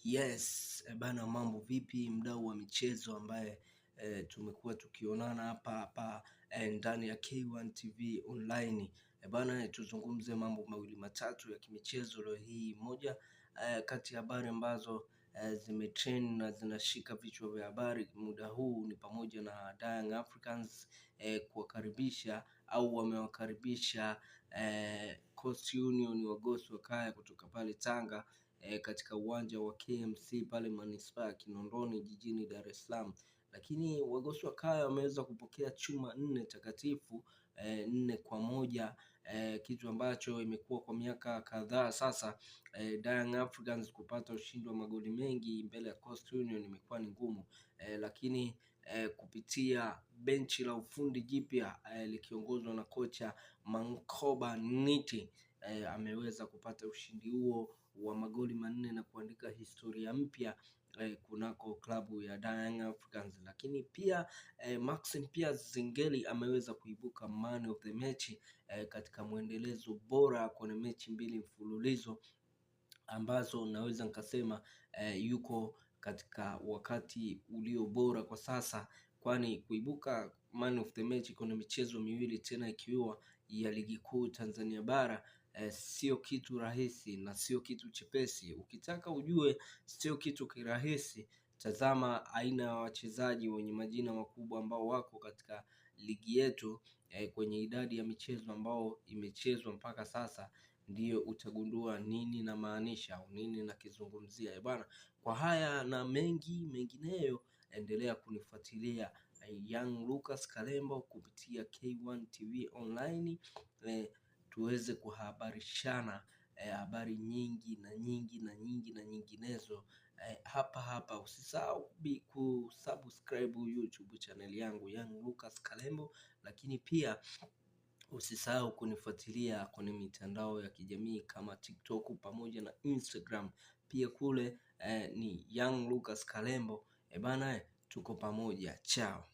Yes, bana, mambo vipi mdau wa michezo ambaye tumekuwa tukionana hapa ndani ya K1 TV online. Bana, tuzungumze mambo mawili matatu ya kimichezo leo hii. Moja kati ya habari ambazo zimetrend na zinashika vichwa vya habari muda huu ni pamoja na Young Africans kuwakaribisha au wamewakaribisha Coast Union Wagosi wa Kaya kutoka pale Tanga katika uwanja wa KMC pale Manispaa Kinondoni jijini Dar es Salaam. Lakini Wagosi wa Kaya wameweza kupokea chuma 4 takatifu 4-1, kitu ambacho imekuwa kwa miaka kadhaa sasa. Young Africans kupata ushindi wa magoli mengi mbele ya Coast Union imekuwa ni ngumu, lakini kupitia benchi la ufundi jipya likiongozwa na kocha Mankoba Niti ameweza kupata ushindi huo wa magoli 4 na kuandika historia mpya kunako klabu ya Young Africans. Lakini pia Maxim pia Zengeli ameweza kuibuka man of the match katika mwendelezo bora kwenye mechi 2 mfululizo ambazo naweza nikasema yuko katika wakati ulio bora kwa sasa, kwani kuibuka man of the match kwenye michezo miwili tena ikiwa ya ligi kuu Tanzania bara sio kitu rahisi na sio kitu chepesi. Ukitaka ujue sio kitu kirahisi, tazama aina ya wachezaji wenye majina makubwa ambao wako katika ligi yetu kwenye idadi ya michezo ambao imechezwa mpaka sasa, ndiyo utagundua nini na maanisha au nini na kizungumzia. Bwana, kwa haya na mengineyo endelea kunifuatilia Young Lucas Kalembo kupitia K1 TV online, tuweze kuhabarishana habari nyingi na nyinginezo hapa. Usisahau kusubscribe YouTube channel yangu Young Lucas Kalembo, lakini pia usisahau kunifuatilia kwenye mitandao ya kijamii kama TikTok pamoja na Instagram. Pia kule ni Young Lucas Kalembo. Bana, tuko pamoja. Chao.